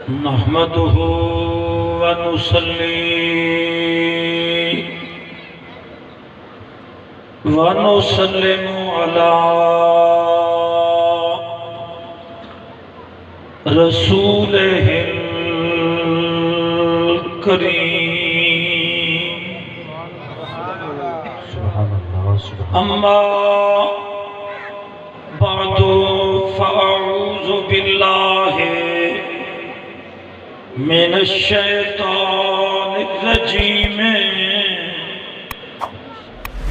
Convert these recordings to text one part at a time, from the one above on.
نحمده ونصلي ونسلم على رسوله الكريم أما بعد فأعوذ بالله من الشيطان الرجيم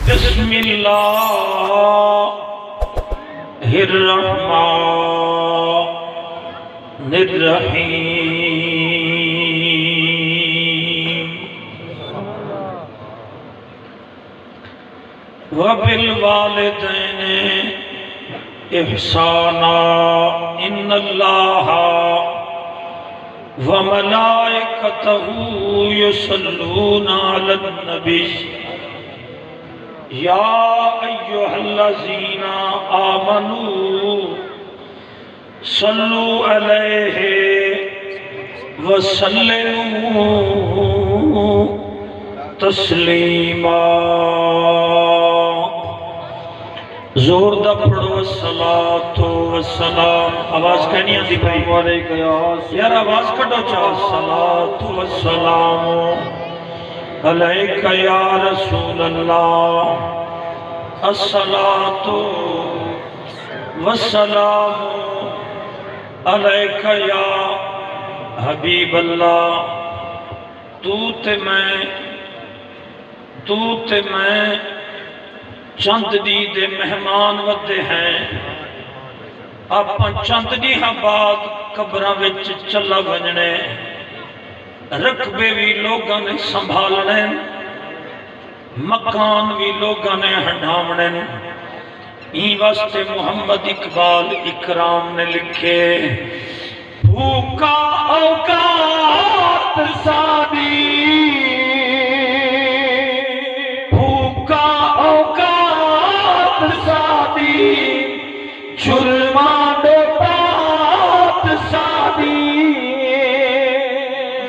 بسم الله الرحمن الرحيم وبالوالدين إحسانا إن الله وملائكته يصلون على النبي يا أيها الذين آمنوا صلوا عليه وسلموا تسلیما زور دا پڑھو الصلاة والسلام آواز کہنی آتی بھائی یار آواز کٹو چاہو الصلاة والسلام علیکہ یا رسول اللہ الصلاة والسلام علیکہ یا حبیب اللہ تو تے میں چند دی دے مہمان ودے ہیں اپن چند دی ہاں بعد قبران وچ چلا بننے رقبے بھی لوگاں نے سنبھالنے مکان بھی لوگاں نے ہنڈامنے این واسطے محمد اقبال اکرام نے لکھے بھوکا اوقات سادی جرمان بات سادی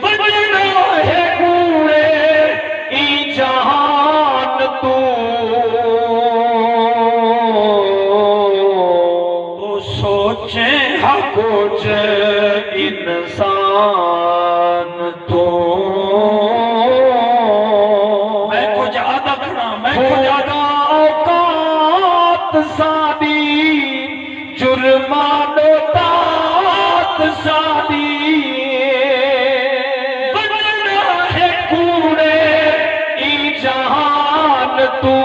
بجنا ہے کوڑے ای جہان تو سوچیں حق جے انسان تو میں کو زیادہ کھڑا میں کو زیادہ اوقات سادی جرمان بات سادی بجنا ہے کوڑے ای جہان تو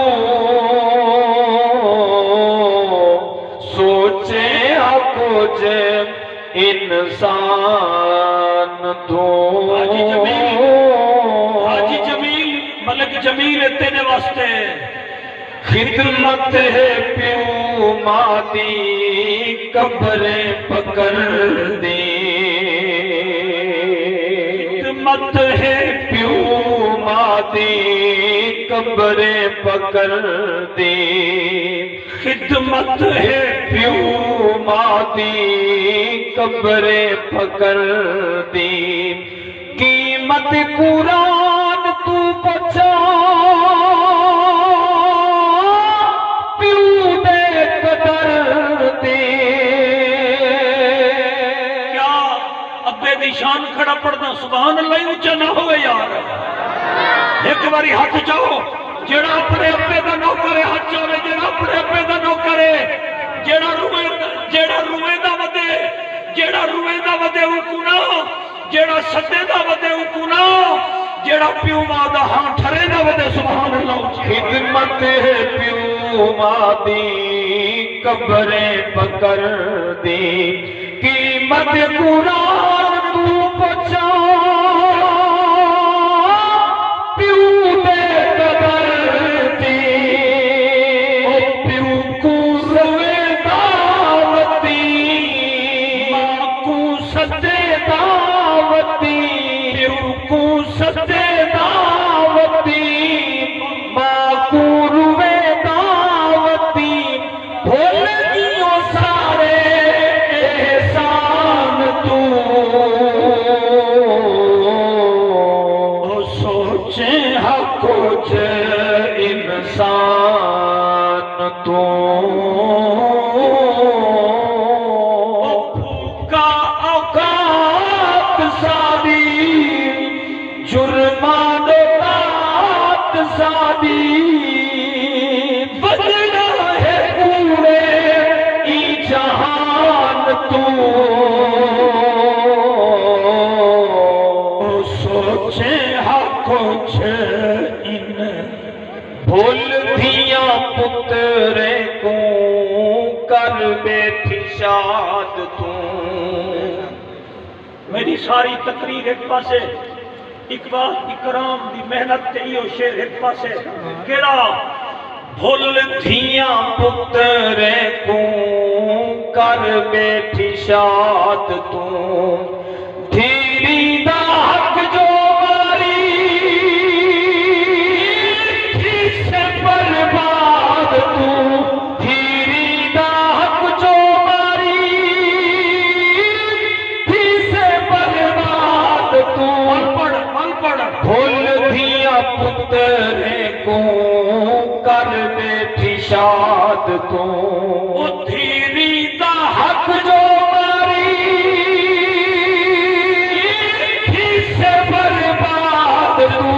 سوچے حق جے انسان تو حاجی جمیل ملک جمیل تینے واسطے خدمت ہے پیو مادی قبریں پکڑ دی خدمت ہے پیو مادی قبریں پکڑ دی خدمت ہے پیو مادی قبریں پکڑ دی قیمت قرآن تو بچا شان کھڑا پڑھنا سبحان اللہ اونچا نہ ہوئے یار ایک باری ہاتھ چاہو جیڑا اپنے اپنے دا نو کرے ہاتھ چاہو جیڑا اپنے اپنے دا نو کرے جیڑا روئے دا ودے اوکونا جیڑا سدے دا ودے اوکونا جیڑا پیو ماں دا ہاں ٹھرے دا ودے سبحان اللہ خدمت ہے پیو ماں دی قبریں پکڑ دی قیمت قرآن تو بچا پیو دے قدر دی پیو کو روے دعوتی ماں کو سدے دعوتی پیو کو سدے دعوتی ماں کو روے دعوتی بھول گیوں سارے احسان تو کا اوقات سادی جرمان رات سادی بجنا ہے پورے ای جہان تو سوچے حق چھے ان بھول دیا پترے کو کر بیٹھی شاد تو میری ساری تقریر ایک پاسے اقبال اکرام دی محنت تے ایو شعر ایک پاسے کیڑا بھول دیا پترے کو کر بیٹھی شاد تو دھیری دا حق جو ماری تھی سے برباد تو دھیری دا حق جو ماری تھی سے برباد تو بھول دیا پترے کو کر بیٹھی شاد تو دھیری دا حق جو ماری تھی سے برباد تو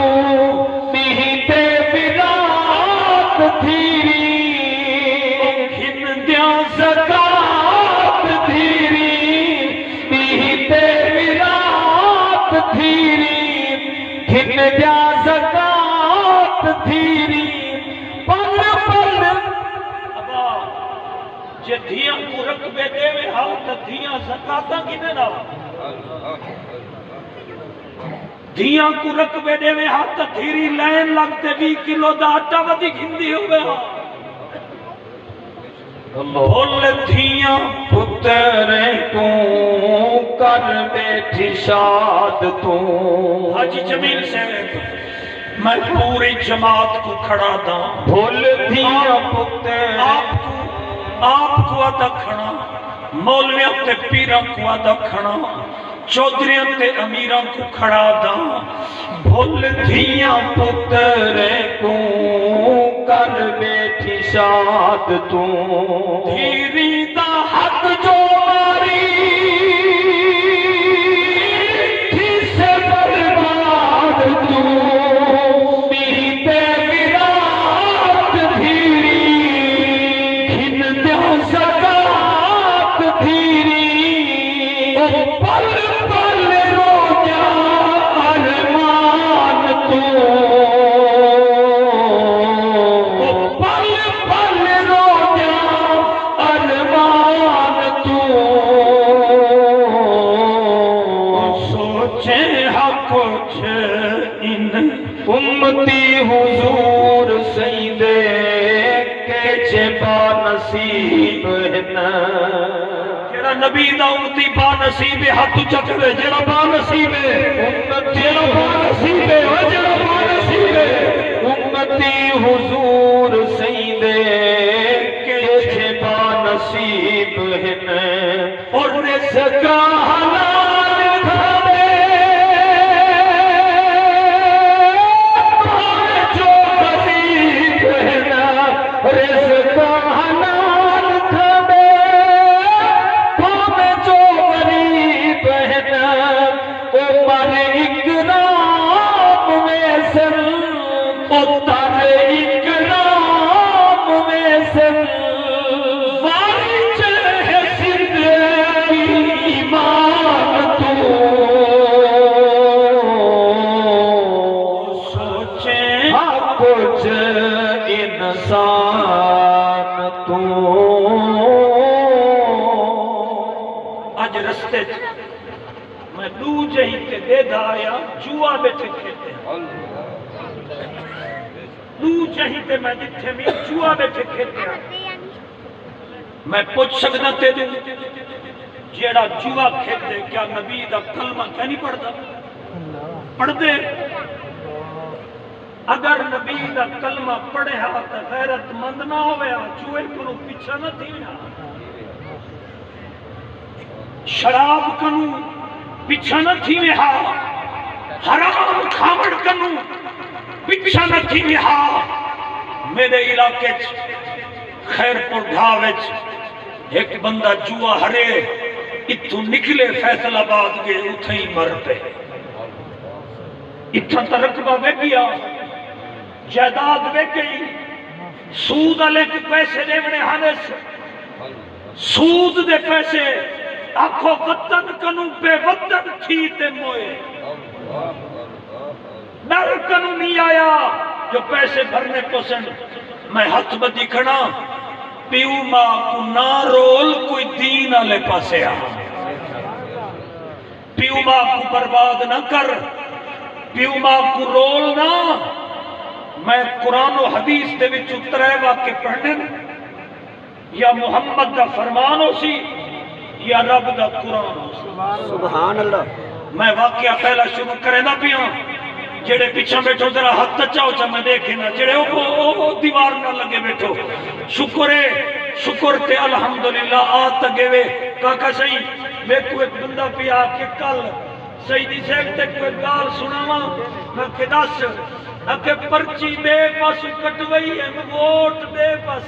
بیتے برات دھیری گھن دیا زکات دھیری بیتے برات دھیری گھن دیا زکات دھیری پل پل ابا جے دھیاں کو رقبے دے وے ہاں تا دھیاں زکاتاں کنے نہ دھیاں کو رقبے دے وے ہاں تا دھیری لائن لگتے 20 کلو دا آٹا ودی گھندی ہوئے ہاں بھول دھیاں پترے کو کر بیٹھی شاد تو حاجی جمیل سے میں پوری جماعت کو کھڑا دا بھول دھیاں پترے آپ کو آدھا کھڑا مولویاں تے پیراں کو آدھا کھڑا چودھریاں تے امیراں کو کھڑا دا بھول دھیاں پترے کو کر بیٹھی شاد تو دھیری دا حق جو ماری تھی سے برباد تو بیتے برات دھیری گھن دیا زکات دھیری پل پل رو جا ارمان تو پل پل رو جا ارمان تو سوچے حق چھے ان امتی حضور سیدے کے چھے با نصیب ہے جڑا نبی دا امتی با نصیب ہے ہاتھ چکرے جڑا با نصیب ہے جڑا با نصیب ہے جڑا با نصیب ہے امتی حضور سیدے کے چھے با نصیب ہے اور رزق حلال کھانے جو غریب ہے رزق حلال کھانے جو غریب ہے عمر اکرام میں سر اتر اکرام میں سر وارچ ہے زندگی ایمان تو سوچیں کچھ انسان تو آج رستے میں دو جہی کے دے دایا جوا بیٹھے کھیتے ہیں دو جہی تے میں جتھے میں جوا بیٹھے کھیتے ہیں میں پوچھ سکتا تے دوں جیڑا جوا کھیتے کیا نبی دا کلمہ کیا نہیں پڑھتا پڑھ دے اگر نبی دا کلمہ پڑھے ہاں تا غیرت مند نہ ہوئے ہاں جوئے کنو پیچھا نہ تھی ہاں شراب کنو پیچھا نہ تھی ہاں حرام کھامڑ کنو پیچھا نہ تھی ہاں میرے علاقے خیر پور ڈھاوچ ایک بندہ جوا ہرے اتھو نکلے فیصل آباد گئے اتھے ہی مر پہ اتھا ترقبہ بے گیا جائیداد بے گئی سود علیہ کے پیسے دے بڑے حالے سے سود دے پیسے آنکھو وطن کنو بے وطن تھی تے موئے ڈر کنو نہیں آیا جو پیسے بھرنے کو سن میں ہاتھ بدی کھڑا پیو ماں کو نہ رول کوئی دین آلے پاسے آ پیو ماں کو برباد نہ کر پیو ماں کو رول نہ میں قرآن و حدیث دے وچ اترے واقع پڑھنے یا محمد دا فرمان ہو سی یا رب دا قرآن ہو سی سبحان اللہ میں واقعہ پہلا شروع کرے نہ پیاں جڑے پیچھا بیٹھو ذرا ہاتھ تچاؤ چا میں دیکھے نا جڑے دیوار نہ لگے بیٹھو شکر تے الحمدللہ آت تگے وے کاکا صحیح میں کو ایک بندہ پی آکے کل سیدی صاحب تے کوئی گال سناواں میں کہ دس اکے پرچی بے پاس کٹوئی ہے ووٹ بے پاس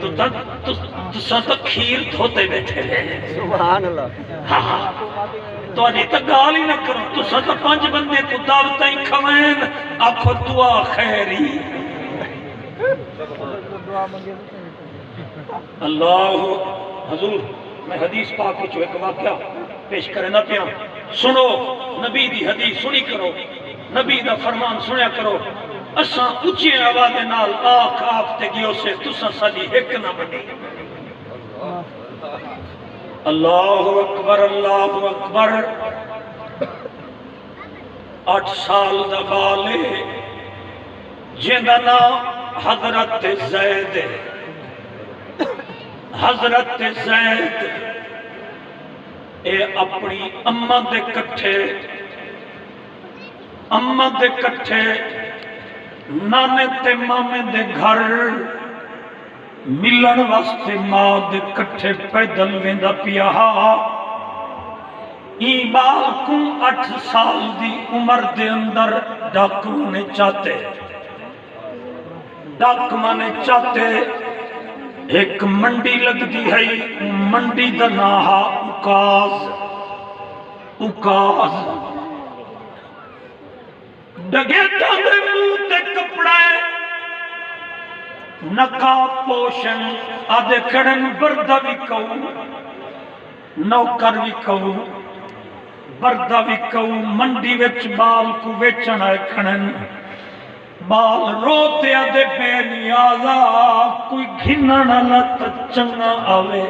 تو ساتھ کھیر دھوتے بیٹھے لے سبحان اللہ ہاں تو انہی تک گال ہی نہ کرو تو ساتھ 5 بندے کو دعوتیں کھوین آنکھو دعا خیری اللہ حضور میں حدیث پاک کی ایک واقعہ پیش کرے نہ پیا سنو نبی دی حدیث سنی کرو نبی دا فرمان سنیا کرو اساں اچھے آواز نال آنکھ آپ تے گیو سے تساں سالی ایک نہ بنی اللہ اکبر 8 سال دا بالے جیندہ نام حضرت زید اے اپنی اماں دے کٹھے نانے تے مامے دے گھر ملن واسطے ماں دے کٹھے پیدل ویندا پیا ای بال کو 8 سال دی عمر دے اندر ڈاک مانے چاہتے ایک منڈی لگ دی ہے منڈی دا ناہا اکاز ڈگیتا دے منہ تے کپڑے نقاب پوشن آدھے کڑن بردہ بھی کہوں نوکر بھی کہوں بردہ بھی کہوں منڈی وچ بال کو ویچن آئے کھڑن بال روتے آدھے بے نیازا کوئی گھنن لت چنگا آوے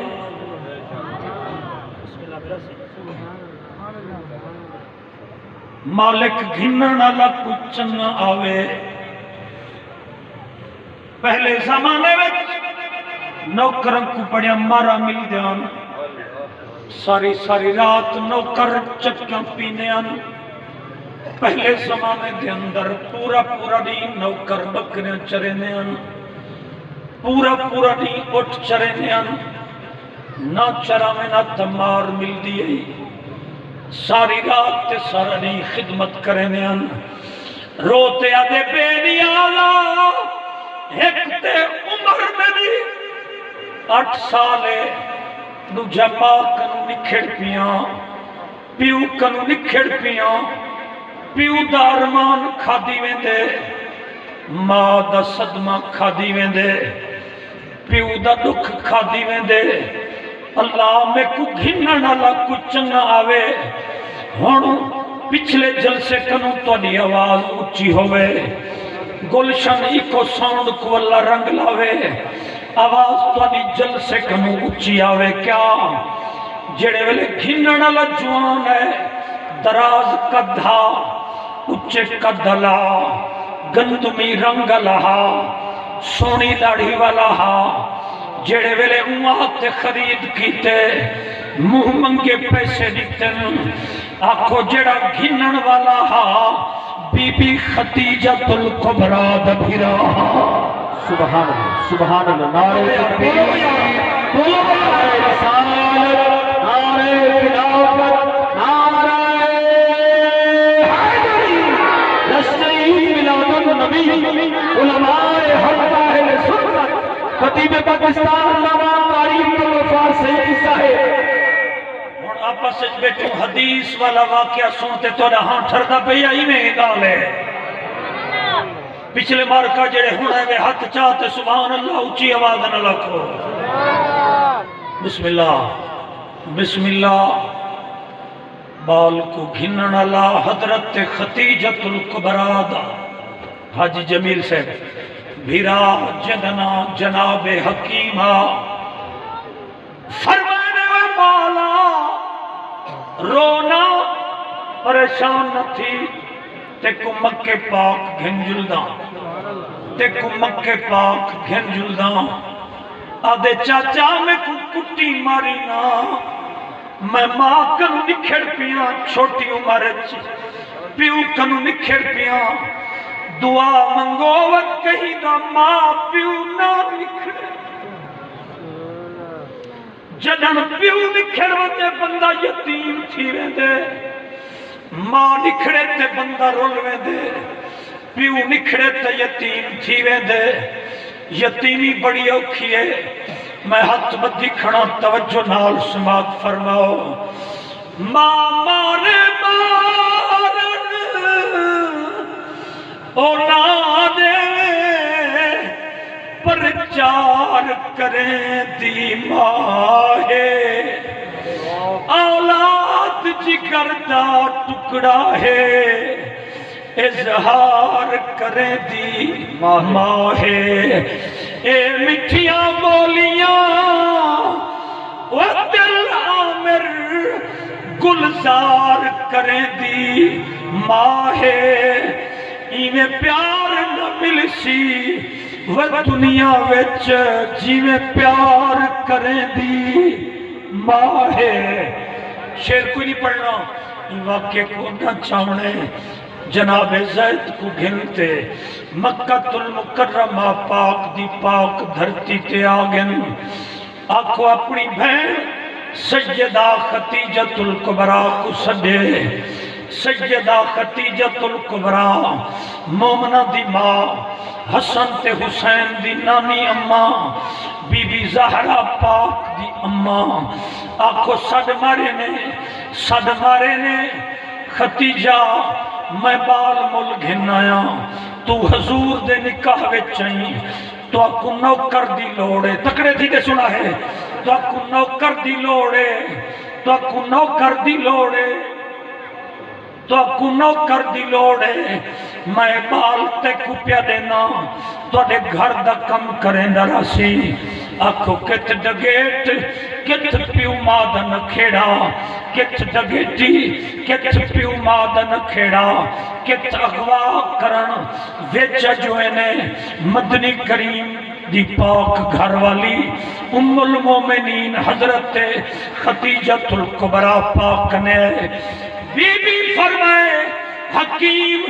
مالک گھنن لت چنگا آوے پہلے زمانے میں نوکرن کو بڑیا مارا مل دیان ساری رات نوکر چکیاں پینے آن پہلے زمانے دے اندر پورا دین نوکر بکریاں چرینے آن پورا دین اٹھ چرینے آن نہ چرا میں نہ تمار مل دیئے ساری رات تے سارا دین خدمت کرینے آن روتے آدھے بے نیازا ایک تے عمر میں بھی 8 سالے نو جمع کنو نکھڑ پیاں پیو کنو نکھڑ پیاں پیو دا ارمان کھادی ویندے ماں دا صدمہ کھادی ویندے پیو دا دکھ کھادی ویندے اللہ میں کو گھنن والا کو چنگا آوے ہن پچھلے جلسے کنو تہاڈی آواز اچھی ہوئے گلشن ایکو ساؤنڈ کو اللہ رنگ لاوے آواز تہاڈی جلسے کنو اچھی آوے کیا جڑے ویلے گھنن والا جوان ہے دراز کدھا اچھے کدھلا گندمی رنگ لہا سونی داڑھی والا ہا جڑے ویلے امات خرید کیتے منہ منگے پیسے دیتے آنکھو جڑا گھنن والا ہا بی بی خدیجۃ الکبریٰ دا بھیرا سبحان اللہ نعرہ تکبیر نعرہ رسالت نعرہ خلافت نعرہ حیدری نشری میلاد النبی علماء حق اہل سنت خطیب پاکستان علامہ قاری عبدالغفار سیدی صاحب اور آپس سے بیٹھوں حدیث والا واقعہ سنتے تو ہاں ٹھردا پہ آئی میں گال ہے پچھلے مارکا جڑے ہونے میں ہاتھ چاہتے سبحان اللہ اچھی آواز نہ لکھو بسم اللہ بال کو گھنن اللہ حضرت خطیجت القبرا دا حاجی جمیل صاحب بھیرا جدنا جناب حکیمہ فرمانے میں مولا رونا پریشان نہ تھی تے کو مکے پاک گھن جلداں آدھے چاچا میں کو کٹی ماری نا میں ماں کنو نکھڑ پیاں چھوٹی عمر پیو کنو نکھڑ پیاں دعا منگو وقت کہیں دا ماں پیو نہ نکھڑے جدن پیو نکھڑ وجہ بندہ یتیم تھی ویندے ماں نکھڑے تے بندہ رول ویندے پیو نکھڑے تے یتیم تھی ویندے یتیمی بڑی اوکھی ہے میں ہاتھ بدھی کھڑا توجہ نال سماعت فرماؤ ماں مارے مارن اولادے پرچار کریں دی ماں ہے اولاد جگر دا ٹکڑا ہے اظہار کریں دی ماں ہے اے مٹھیاں بولیاں و دل عامر گلزار کریں دی ماں ہے ایویں پیار نہ ملسی و دنیا وچ جیویں پیار کریں دی ماں ہے شعر کوئی نہیں پڑھنا یہ واقعے کو نہ چاہنے جناب زید کو گھنتے مکہ المکرمہ پاک دی پاک دھرتی تے آگن آکھو اپنی بہن سیدہ خطیجت القبرا کو سڈے سیدہ خطیجت القبرا مومنہ دی ماں حسن تے حسین دی نانی اماں بی بی زہرا پاک دی اماں آکھو سڈ مارے نے خطیجہ میں بال مل گھنایا تو حضور دے نکاح وچائیں تو آکو نوکر دی لوڑے تکڑے تھی کہ سنا ہے تو آکو نوکر دی لوڑے تو آکو نوکر دی لوڑے تو آکو نوکر دی لوڑے میں بال تے کو پیا دینا تو آدھے گھر دا کم کریں دراسی آکھو کت ڈگیٹ کت پیو مادن کھیڑا کت ڈگیٹی کت پیو مادن کھیڑا کت اغوا کرن ویچ جوئنے مدنی کریم دی پاک گھر والی ام المومنین حضرت خطیجت القبرا پاک نے بی بی فرمائے حکیم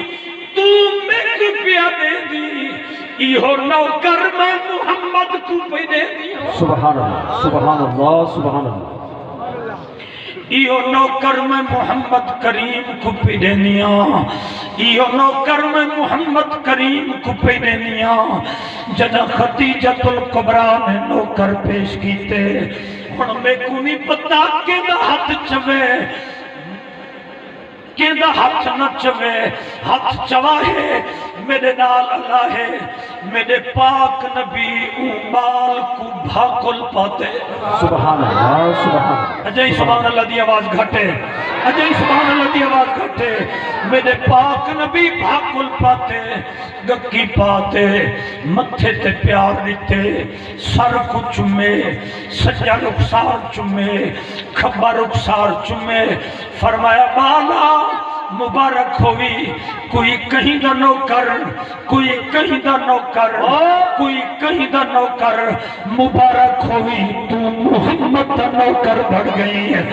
تو میں پیا دے دی ایہو نوکر میں محمد کو پہ دے دی سبحان اللہ سبحان اللہ سبحان اللہ ایہو نوکر میں محمد کریم کو پہ دینیا ایہو نوکر میں محمد کریم کو پہ دینیا جدہ خطیجت القبرا نے نوکر پیش کیتے اور میں کو نہیں پتا کہ دا ہاتھ چوے کہ دا ہاتھ نہ چوے ہاتھ چوا ہے میرے نال اللہ ہے میرے پاک نبی امال کو بھاکل پاتے سبحان اللہ سبحان اللہ اجائی سبحان اللہ دی آواز گھٹے اجائی سبحان اللہ دی آواز گھٹے میرے پاک نبی بھاکل پاتے گکی پاتے متھے تے پیار لیتے سر کو چمے سجا رخسار چمے کھبا رخسار چمے فرمایا بالا مبارک ہوئی کوئی کہیں دا نوکر کوئی کہیں دا نوکر کوئی کہیں دا نوکر مبارک ہوئی تو محمد دا نوکر بڑھ گئی ہے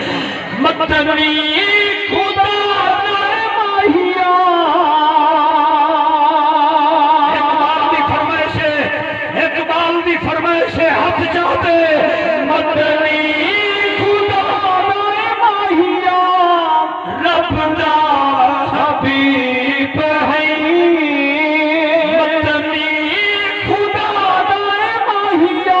مدنی خدا ماہیا اقبال دی فرمائش ہے ہاتھ چاہتے مدنی خدا ماہیا رب دا حبیب ہے مدنی خدا ماہیا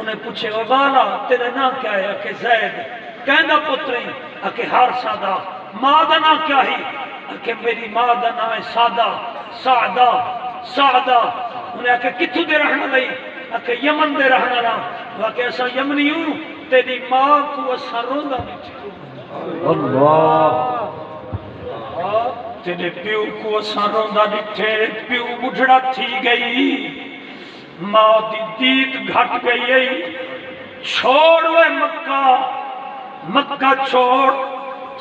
انہیں پوچھے او بالا تیرے نا کیا ہے؟ کہ زید کہنا پتریں کہ حارثہ دا ماں دا نا کیا ہی؟ کہ میری ماں دا نا ہے سادہ سعدہ سعدہ انہیں کہ کتھو دے رہنا لئی؟ کہ یمن دے رہنا لا کہ ایسا یمنی ہوں تیری ماں کو اسا روندہ بیٹھے اللہ تیرے پیو کو اسا روندہ بیٹھے پیو بڑھڑا تھی گئی ماں دی دید گھٹ گئی چھوڑ وے مکہ مکہ چھوڑ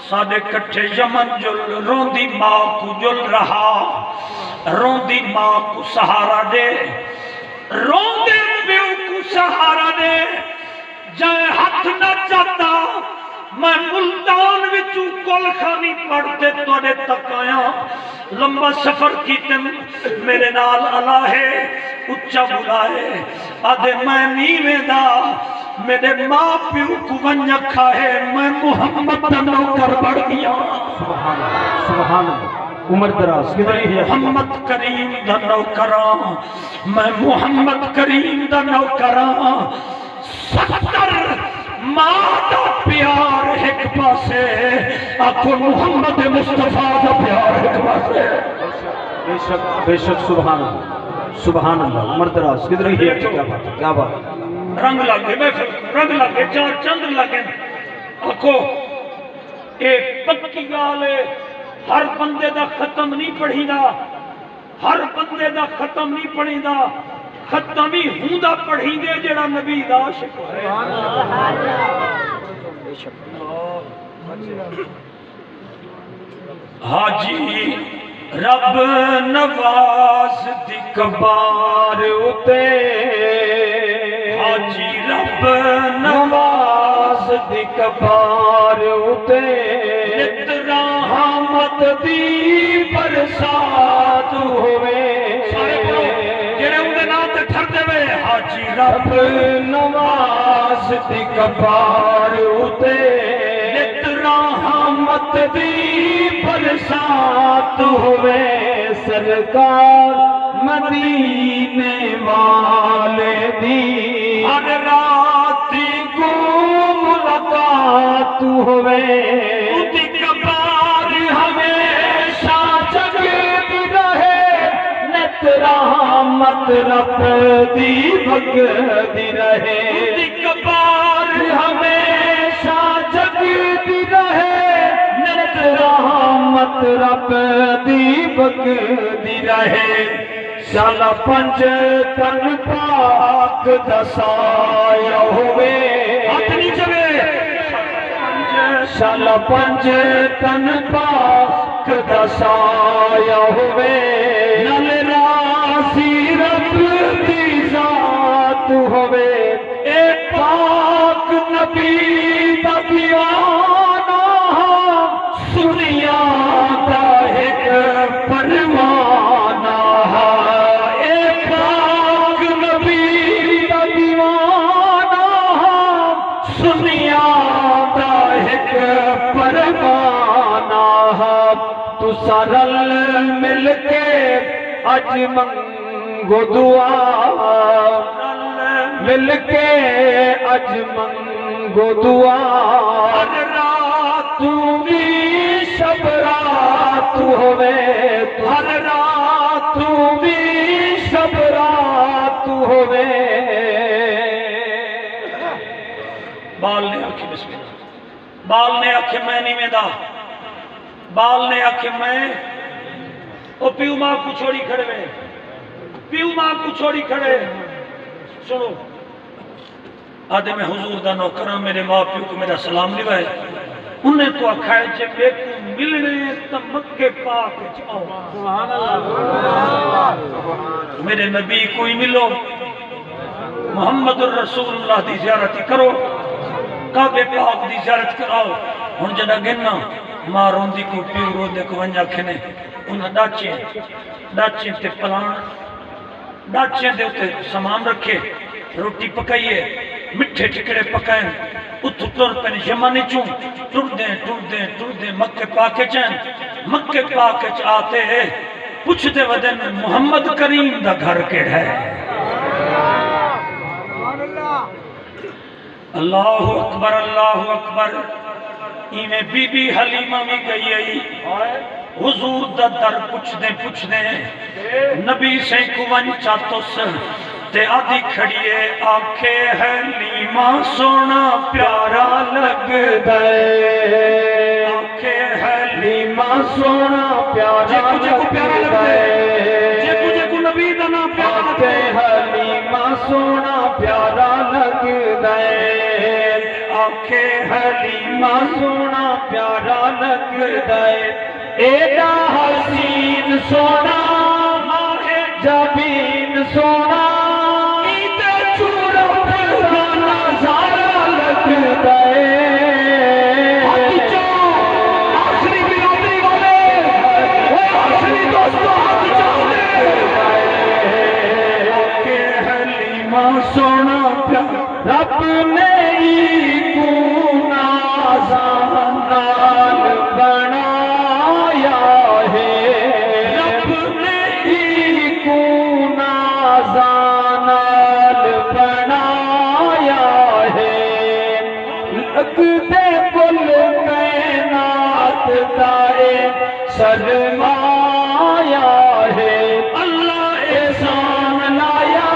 سادے کٹھے یمن جل روندی ماں کو جل رہا روندی ماں کو سہارا دے روندے پیو کو سہارا دے جائے ہاتھ نہ چاہتا میں ملتان وچوں کل خانی پڑھتے توڑے تک آیا لمبا سفر کیتے میرے نال اللہ ہے اچھا بلائے آدھے میں نیوے دا میرے ماں پیو کو ونجکھا ہے میں محمد تنو کر بڑھ گیا سبحان اللہ عمر دراز کدھری ہے محمد کریم دا نوکران میں محمد کریم دا نوکران 70 ماں دا پیار ایک پاسے آپ محمد مصطفیٰ دا پیار ایک پاسے بے شک سبحان اللہ عمر دراز کدھری ہے کیا بات رنگ لگے محفل رنگ لگے چار چند لگے آنکھو ایک پکی گالے ہر بندے دا ختم نہیں پڑھی دا ہر بندے دا ختم نہیں پڑھی دا ختم ہی ہوں دا پڑھی دے جڑا نبی دا عاشق ہے حاجی رب نواز دی کبار اتے حاجی رب نواز دی کبار اتے رحمت دی برسات ہوئے جڑے اندے نام تے ٹھر دے وے حاجی رب نواز دی کبار اتے رحمت دی برسات ہوئے سرکار مدینے والے دی ہر رات کو ملاقات ہوئے دی کبار ہمیشہ جگتی رہے نت رحمت رب دی بھگتی رہے دی کبار ہمیشہ جگتی رہے نت رحمت رب دی بھگتی رہے شالا پنج تن پاک دسایا ہوئے اپنی جگہ شالا پنج تن پاک دسایا ہوئے نل راسی رب دی ذات ہوئے اے پاک نبی دا دیوانہ سنیا دا ایک پروانہ اے پاک نبی دا دیوانہ سنیا دا ایک پروانہ تو سارل مل کے اج منگو دعا مل کے اج منگو دعا تو بھی شب رات ہوئے ہر رات تو بھی شب رات ہوئے بال نے آکھے بسم اللہ بال نے آکھے میں نہیں میں دا بال نے آکھے میں او پیو ماں کو چھوڑی کھڑے میں پیو ماں کو چھوڑی کھڑے سنو آدھے میں حضور دا نوکرہ میرے ماں پیو کو میرا سلام لیوائے انہیں تو اکھائے چھے بے کو ملنے تب مکہ پاک آؤ میرے نبی کوئی ملو محمد الرسول اللہ دی زیارتی کرو کعبے پاک دی زیارت کراؤ ہن جڑا گننا ماں روندی کو پیو رو دے کو ونجا کھنے انہیں ڈاچیں تے پلان ڈاچیں دے ہوتے سامان رکھے روٹی پکائیے مٹھے ٹکڑے پکائیں اتھو تر پہنے یمانی چون ٹر دیں مکہ پاکے چین مکہ پاکے چ آتے ہیں پوچھتے ودن محمد کریم دا گھر کے ہے اللہ اکبر اللہ اکبر ایویں بی بی حلیمہ بھی گئی آئی حضور دا در پوچھ دے نبی سے کوان چاتوس تے آدھی کھڑیے آنکھے حلیمہ سونا پیارا لگ دے آنکھے حلیمہ سونا پیارا لگ دے جے کو نبی دا نا پیارا آنکھے حلیمہ سونا پیارا لگ دے آنکھے حلیمہ سونا پیارا لگ دے ایڈا حسین سونا ماہ جبین سونا سونا رب نے کو نازان نال بنایا ہے رب نے کو نازان نال بنایا ہے لگتے کل کائنات دائے سرمایا ہے اللہ احسان لایا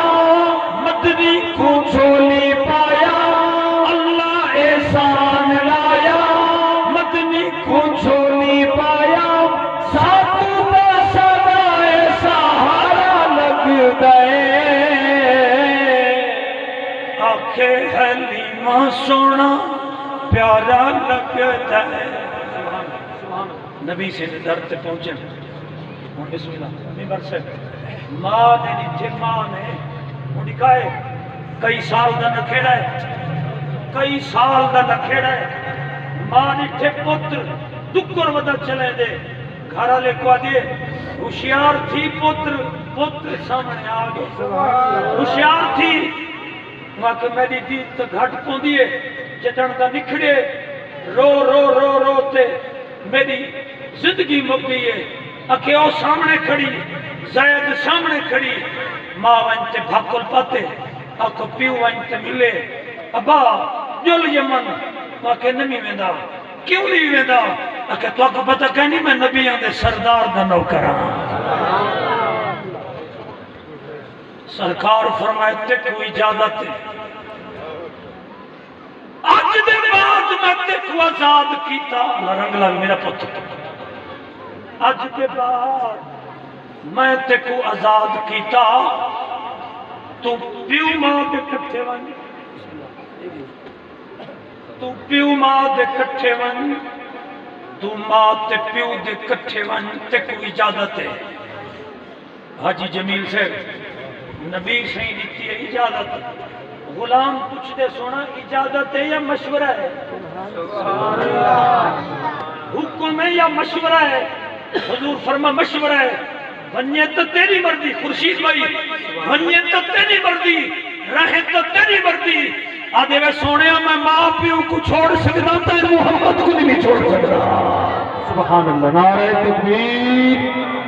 مدنی کو چھولی پایا اللہ احسان لایا مدنی کو چھولی پایا ساتھ دا سدائے سہارا لگ گئے آنکھیں حلیمہ سونا پیارا لگتا ہے نبی سے در تے پہنچے بسم اللہ ممبر سے ماں نے نیچے ماں نے کہے کئی سال دا نکھیڑا ہے کئی سال دا نکھیڑا ہے ماں نیچے پتر دکر ودا چلے دے گھارا لے کو آدھے ہوشیار تھی پتر سامنے آگے ہوشیار تھی وہاں کہ میری دید تو گھٹ پون دیئے جتن دا نکھڑے رو رو رو رو تے میری زندگی مکی ہے اکھے او سامنے کھڑی زید سامنے کھڑی ماں وانتے بھاکل پاتے اکھو پیو وانتے ملے ابا جل یمن وہاں کہ نمی ویندہ کیوں نہیں ویندہ اکھے تو اکھو پتہ کہنی میں نبی آن دے سردار دا نوکران سرکار فرمائے تے کوئی اجازت ہے آج دے بعد میں تے کو آزاد کیتا اللہ رنگ لگ میرا پتر آج دے بعد میں تے کو آزاد کیتا تو پیو ماں دے کٹھے ون تو پیو ماں دے کٹھے ون تو ماں تے پیو دے کٹھے ون تے کو اجازت ہے حاجی جمیل سے نبی صحیح دیتی ہے اجازت غلام پوچھ دے سونا اجازت ہے یا مشورہ ہے حکم ہے یا مشورہ ہے حضور فرما مشورہ ہے بنیے تو تیری مردی خورشید بھائی بنیے تو تیری مردی رہے تو تیری مردی آدھے میں سونے میں ماں پیوں کو چھوڑ سکتا تھا محمد کو نہیں چھوڑ سکتا سبحان اللہ نعرہ تکبیر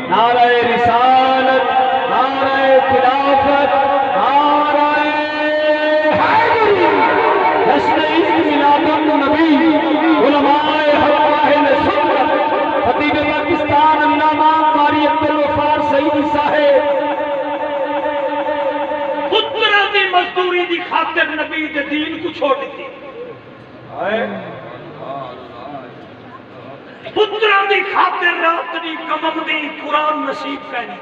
نعرہ رسالت نعرہ خلافت نعرہ حیدری جشن عید میلاد النبی علماء اہل سنت خطیب پاکستان علامہ قاری عبدالغفار سعیدی صاحب پترہ دی مزدوری دی خاطر نبی دے دین کو چھوڑ دیتی پترہ دی خاطر رات دی کمم دی قرآن نصیب کہنی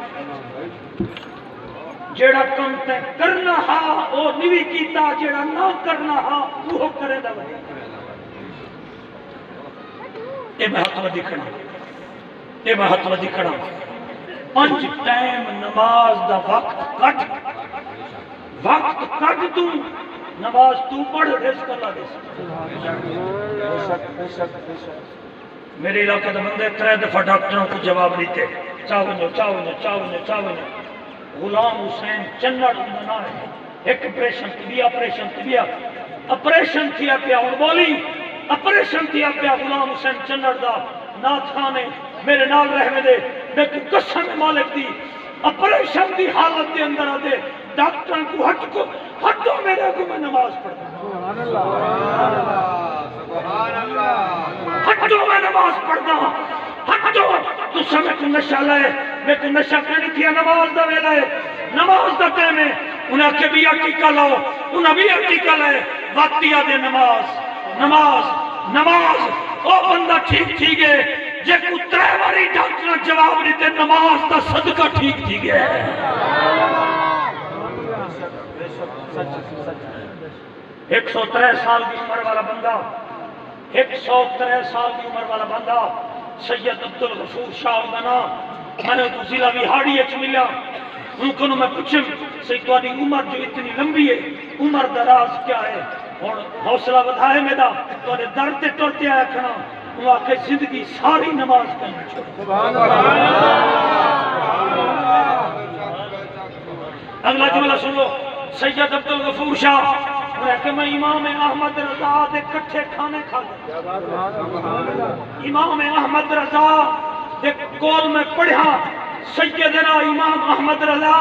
جیڑا کم تے کرنا ہا او نوی کیتا جیڑا نہ کرنا ہا وہ کرے دا وہی اے محتوہ دکھنا اے محتوہ دکھنا 5 ٹائم نماز دا وقت کٹ تو نماز تو پڑھ رزق اللہ دے میرے علاقہ دا بندے 3 دفعہ ڈاکٹروں کو جواب دیتے چاونو غلام حسین چنڑ اندنا ہے ایک اپریشن تھیا پیا اور بولی اپریشن تھیا پیا غلام حسین چنڑ دا نات خانے میرے نال رہنے دے میں کو قسم مالک دی اپریشن دی حالت دے اندر آدھے ڈاکٹر کو ہٹو میرے کو میں نماز پڑھتا ہٹو میں نماز پڑھتا ہٹو تو سمے کو نشہ لائے میں کو نشہ کرنی تھی نماز دا ویلا ہے نماز دا ٹائم ہے انہیں کہ بھی ٹیکہ لاؤ انہیں بھی ٹیکہ لائے وقتی آدھے نماز او بندہ ٹھیک ہے جے کو 3 باری ڈاکٹر جواب دیتے نماز دا صدقہ ٹھیک گیا ہے 103 سال کی عمر والا بندہ 103 سال کی عمر والا بندہ سید عبدالغفور شاہ دا نام میں نے تو ضلع وہاڑی اچ ملا ان کو میں پوچھیں سید تہاڈی عمر جو اتنی لمبی ہے عمر دراز کیا ہے اور حوصلہ بدھائے میرا تہاڈے در تے ٹرتے آیا کھڑا وہ آکھے زندگی ساری نماز کرنا چھوڑ سبحان اللہ اگلا جملہ سن لو سید عبدالغفور شاہ وہ کہ میں امام احمد رضا دے کٹھے کھانے کھا امام احمد رضا دے کول میں پڑھا سیدنا امام احمد رضا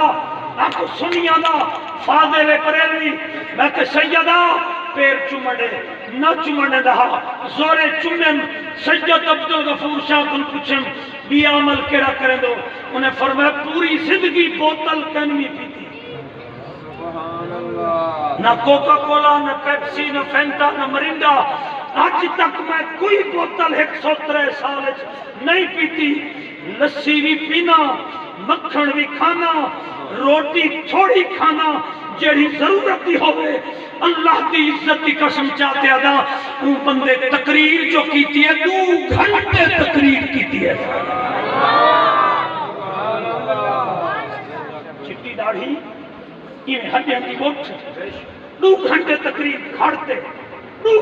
آپ کو سنیا دا فاضل بریلوی میں کہ سیدہ پیر چمڑے نہ چمڑنے دہا زورے چمن سید عبدالغفور شاہ کن پوچھیں بھی عمل کرا کریں دو انہیں فرمایا پوری زندگی بوتل کنوی پیتی نہ کوکا کولا نہ پیپسی نہ فینٹا نہ مرنڈا آج تک میں کوئی بوتل 103 سال نہیں پیتی لسی بھی پینا مکھن بھی کھانا روٹی تھوڑی کھانا جیڑی ضرورتی ہوئے اللہ کی عزت کی قسم چاہتے ادا ان بندے تقریر جو کیتی ہے 2 گھنٹے تقریر کیتی ہے چٹی داڑھی یہ ہڈیاں کی بوٹ 2 گھنٹے تقریر کھڑتے 2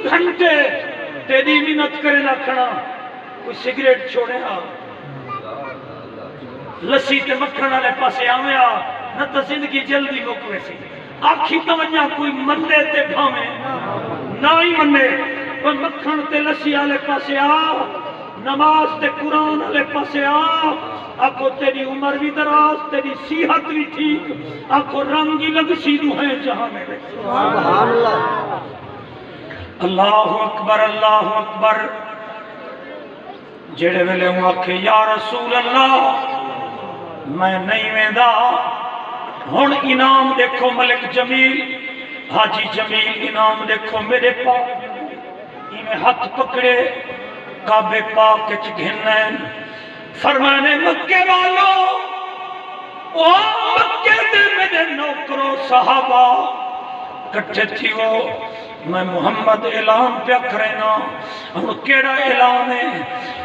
گھنٹے تیری منت کرے نہ کھڑا کوئی سگریٹ چھوڑے ہاں لسی تے مکھن والے پاسے آویا نہ تو زندگی جلدی مکوے سی آکھی توجہ کوئی منے تے بھاوے نہ ہی منے کوئی مکھن تے لسی والے پاسے آ نماز تے قرآن والے پاسے آ آکھو تیری عمر بھی دراز تیری صحت بھی ٹھیک آکھو رنگ ہی لگ سی روحیں جہاں میرے سبحان اللہ اللہ اکبر جڑے ویلے ہوں آکھے یا رسول اللہ میں نہیں ویندہ ہن انعام دیکھو ملک جمیل حاجی جمیل انعام دیکھو میرے پاک انہیں ہاتھ پکڑے کعبے پاک چ گھنن فرمانے مکے والو او مکے دے میرے نوکرو صحابہ کٹھے تھی وہ میں محمد اعلان پہ کرینا ہم کیڑا اعلان ہے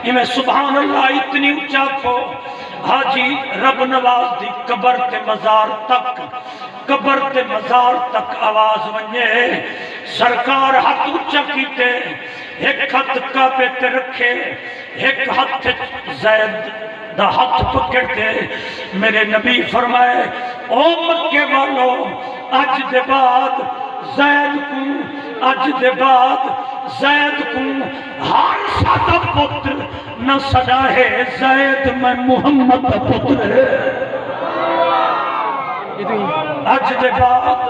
یہ میں سبحان اللہ اتنی اچھا کو حاجی رب نواز دی قبر تے مزار تک آواز ونجے سرکار ہاتھ اچھا کیتے ایک ہاتھ کعبے تے رکھے ایک ہاتھ زید دا ہاتھ پکڑتے میرے نبی فرمائے او مکے والو آج دے بعد زید کو ہر سادہ پتر نہ سدا ہے زید میں محمد پتر ہے آج دے بعد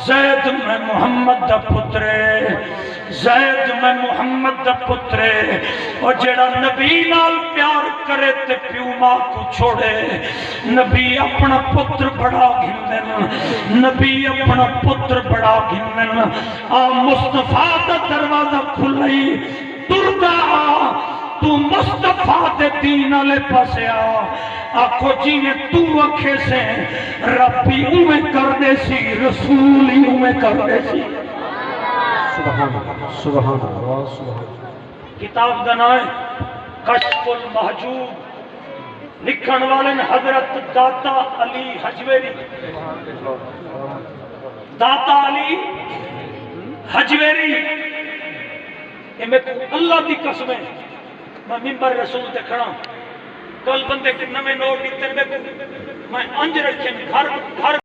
زید میں محمد پتر ہے زید میں محمد پتر ہے اور جڑا نبی نال پیار کرے تے پیو ماں کو چھوڑے نبی اپنا پتر بڑا گھندن نبی اپنا پتر بڑا گھندن آ مصطفیٰ دا دروازہ کھلائی تردہ آ تو مصطفیٰ دے دین علیہ پاسے آ آکھو جی میں تو اکھے سے ربی اوے کر دے سی رسولی اوے کر دے سی سبحان اللہ کتاب دنائے کشف المحجوب لکھن والن حضرت داتا علی حجویری داتا علی حجویری اللہ دی قسم ہے میں ممبر رسول تے کھڑا کل بندے کے نمے نوٹ دیتے میں انج رکھیں گھر